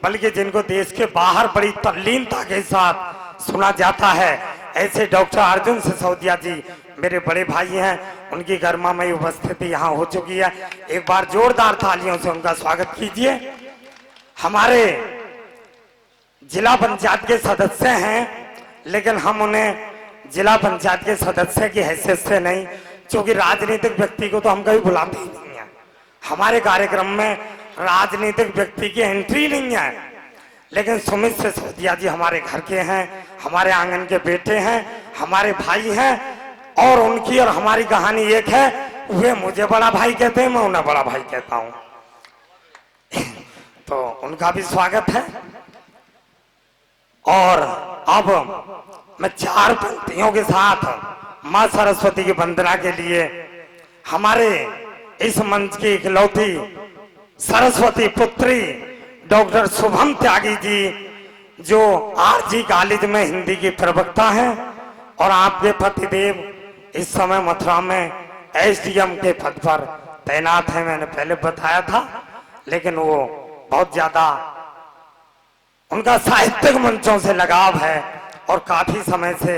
बल्कि जिनको देश के बाहर बड़ी तल्लीनता के साथ सुना जाता है, ऐसे डॉक्टर अर्जुन सिसोदिया जी मेरे बड़े भाई हैं। उनकी गरिमामयी उपस्थिति यहाँ हो चुकी है। एक बार जोरदार तालियों से उनका स्वागत कीजिए। हमारे जिला पंचायत के सदस्य हैं, लेकिन हम उन्हें जिला पंचायत के सदस्य की हैसियत से नहीं, क्योंकि राजनीतिक व्यक्ति को तो हम कभी बुलाते ही नहीं है। हमारे कार्यक्रम में राजनीतिक व्यक्ति की एंट्री नहीं है। लेकिन सुमित सिसोदिया जी हमारे घर के हैं, हमारे आंगन के बेटे हैं, हमारे भाई हैं, और उनकी और हमारी कहानी एक है। वे मुझे बड़ा भाई कहते हैं, मैं उन्हें बड़ा भाई कहता हूं। तो उनका भी स्वागत है। और अब मैं 4 पंक्तियों के साथ मां सरस्वती की वंदना के लिए हमारे इस मंच की इकलौती सरस्वती पुत्री डॉक्टर शुभम त्यागी जी, जो आरजी कॉलेज में हिंदी की प्रवक्ता हैं, और आपके पतिदेव इस समय मथुरा में एसडीएम के पद पर तैनात हैं। मैंने पहले बताया था, लेकिन वो बहुत ज्यादा उनका साहित्यिक मंचों से लगाव है, और काफी समय से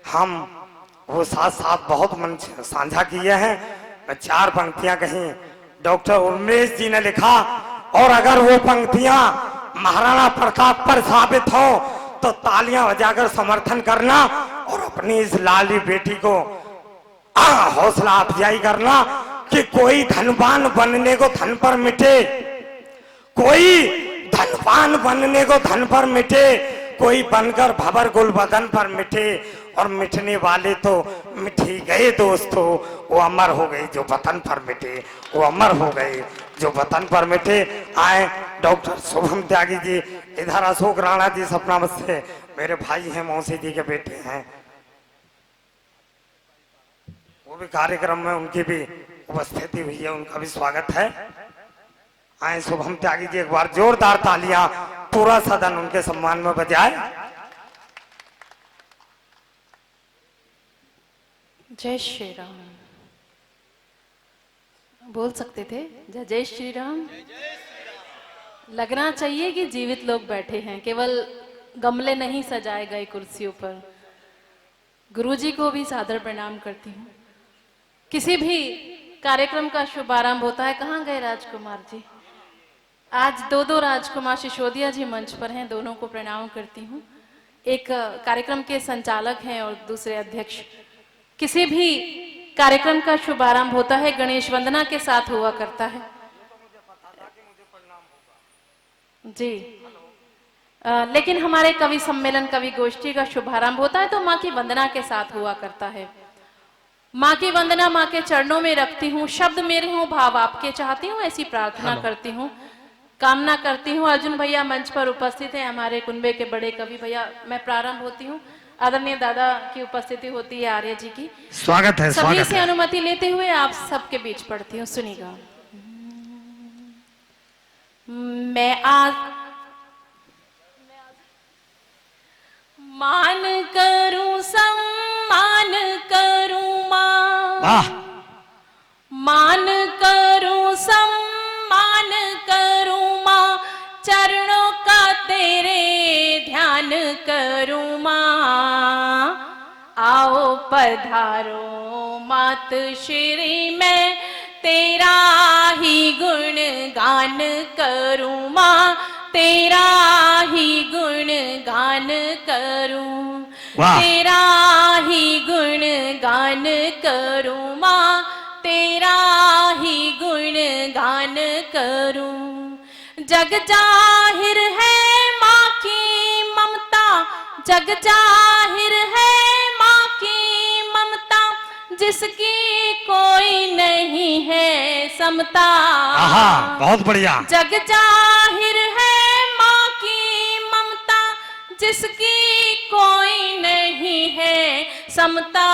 हम वो साथ साथ बहुत मंच साझा किए हैं। मैं 4 पंक्तियां कहीं डॉक्टर उमेश जी ने लिखा, और अगर वो पंक्तियां महाराणा प्रताप पर साबित हो तो तालियां बजाकर समर्थन करना, और अपनी इस लाली बेटी को हौसला अफजाई करना कि कोई धनवान बनने को धन पर मिटे, कोई धनवान बनने को धन पर मिटे, कोई बनकर भंवर गुलबदन पर मिटे, और मिटने वाले तो मिट ही गए दोस्तों, वो अमर हो गए जो वतन पर मिटे, वो अमर हो गए जो वतन पर मिटे। आए डॉक्टर शुभम त्यागी जी, इधर अशोक राणा जी सपनावत से मेरे भाई हैं, मौसी जी के बेटे हैं, वो भी कार्यक्रम में उनकी भी उपस्थिति हुई है, उनका भी स्वागत है। आए शुभम त्यागी जी, एक बार जोरदार तालियां पूरा सदन उनके सम्मान में बजाए। जय श्री राम बोल सकते थे। जय जय श्री राम। लगना चाहिए कि जीवित लोग बैठे हैं, केवल गमले नहीं सजाए गए कुर्सियों पर। गुरुजी को भी सादर प्रणाम करती हूँ। किसी भी कार्यक्रम का शुभारंभ होता है, कहाँ गए राजकुमार जी? आज 2 राजकुमार सिसोदिया जी मंच पर हैं, दोनों को प्रणाम करती हूँ। एक कार्यक्रम के संचालक हैं और दूसरे अध्यक्ष। किसी भी कार्यक्रम का शुभारंभ होता है गणेश वंदना के साथ हुआ करता है जी। लेकिन हमारे कवि सम्मेलन, कवि गोष्ठी का शुभारंभ होता है तो माँ की वंदना के साथ हुआ करता है। माँ की वंदना माँ के चरणों में रखती हूँ, शब्द मेरे हूँ भाव आपके चाहती हूँ, ऐसी प्रार्थना करती हूँ, कामना करती हूँ। अर्जुन भैया मंच पर उपस्थित हैं, हमारे कुनबे के बड़े कवि भैया। मैं प्रारंभ होती हूँ, आदरणीय दादा की उपस्थिति होती है, आर्य जी की स्वागत है। सभी से अनुमति लेते हुए आप सबके बीच पढ़ती हूँ, सुनिएगा। मैं आज मान करूं, सम्मान करूं मां, मान करूं, सम्मान करूं मां, चरणों का तेरे ध्यान करूं मां। आओ पधारो मात श्री, मैं तेरा ही गुण गान करूं मां, तेरा ही गुण गान करूं, तेरा ही गुण गान करूं मां, तेरा ही गुण गान करूं। जग जाहिर है माँ की ममता, जग जाहिर है माँ की ममता, जिसकी कोई नहीं है समता। आहा, बहुत बढ़िया। जग जाहिर है माँ की ममता, जिसकी कोई नहीं है समता।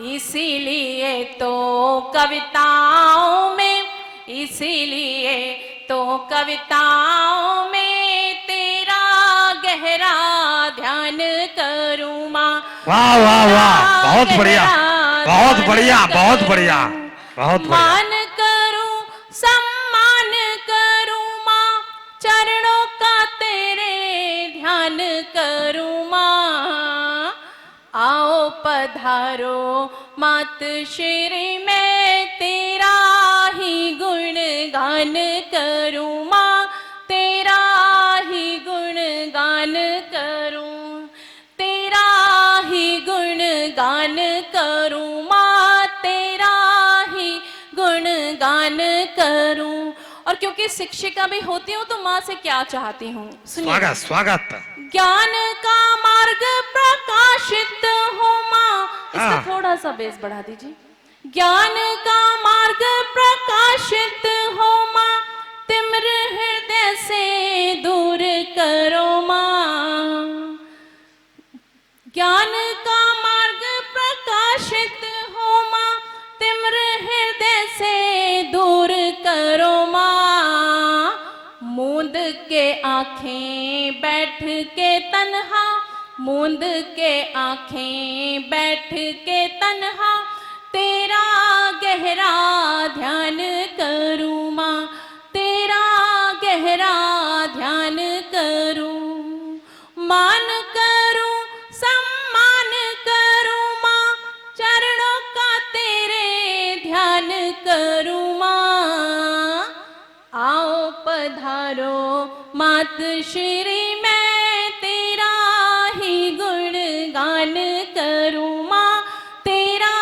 इसीलिए तो कविताओं में, इसीलिए तो कविताओं में तेरा गहरा ध्यान करूं माँ। वाह वाह वाह, बहुत बढ़िया, बहुत बढ़िया, बहुत बढ़िया, बहुत बढ़िया। मान करूं, सम्मान करूं माँ, चरण पधारो मात श्री, मैं तेरा ही गुण गान करूं माँ, तेरा ही गुण गान करूं, तेरा ही गुण गान करूं माँ, तेरा ही गुण गान करूं। और क्योंकि शिक्षिका भी होती हूँ तो माँ से क्या चाहती हूँ, सुनिए। स्वागत स्वागत। ज्ञान का मार्ग प्रकाशित हो माँ, इसका हाँ। थोड़ा सा बेस बढ़ा दीजिए। ज्ञान का मार्ग प्रकाशित हो माँ, तिम्र हृदय से दूर करो माँ। ज्ञान का मार्ग प्रकाशित हो माँ, तिम्र हृदय से दूर करो माँ। मूंद के आंखें बैठ के तन्हा, मूंद के आंखें बैठ के तन्हा, तेरा गहरा ध्यान करूं माँ, तेरा गहरा ध्यान करूं। मान करूं सम्मान करूं माँ, चरणों का तेरे ध्यान करूं माँ। आओ पधारो मात श्री, मैं तेरा ही गुण गान करूं माँ, तेरा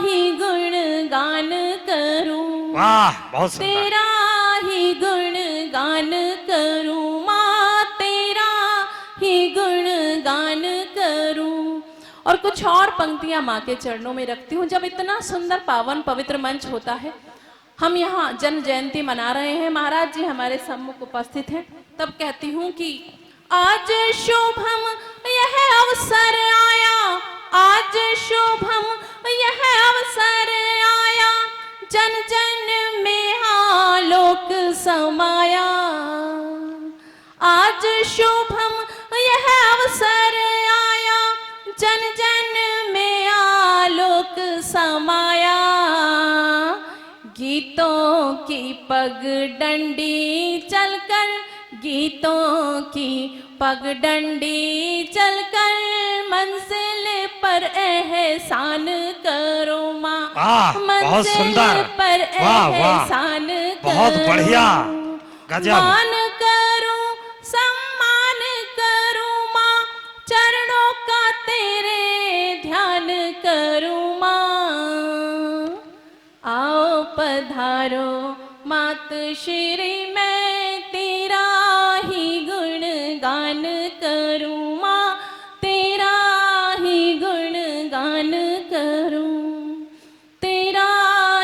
ही गुण गान करूं। वाह बहुत सुंदर। तेरा ही गुण गान करूं माँ, तेरा ही गुण गान करूं। और कुछ और पंक्तियां माँ के चरणों में रखती हूँ। जब इतना सुंदर पावन पवित्र मंच होता है, हम यहाँ जन्म जयंती मना रहे हैं, महाराज जी हमारे सम्मुख उपस्थित हैं, तब कहती हूँ कि आज शुभम यह अवसर आया, आज शुभम यह अवसर आया, जन जन में आलोक समाया। आज शुभम यह अवसर आया, जन जन में आलोक समाया। गीतों की पगडंडी चलकर, गीतों की पगडंडी चलकर, मंजिल पर एहसान करो माँ, बहुत सुंदर। पर वाह वाह एहसान बहुत करो। बढ़िया गजब। मान करूं सम्मान करूं माँ, चरणों का तेरे ध्यान करूं माँ। आओ पधारो मात श्री, मैं तेरा ही गुण गान करूं माँ, तेरा ही गुण गान करूं, तेरा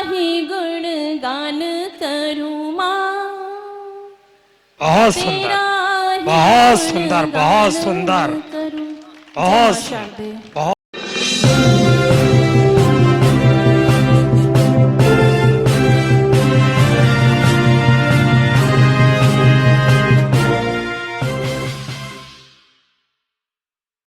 ही गुण गान करूं माँ। बहुत सुंदर, बहुत सुंदर, बहुत सुंदर, बहुत सुंदर, बहुत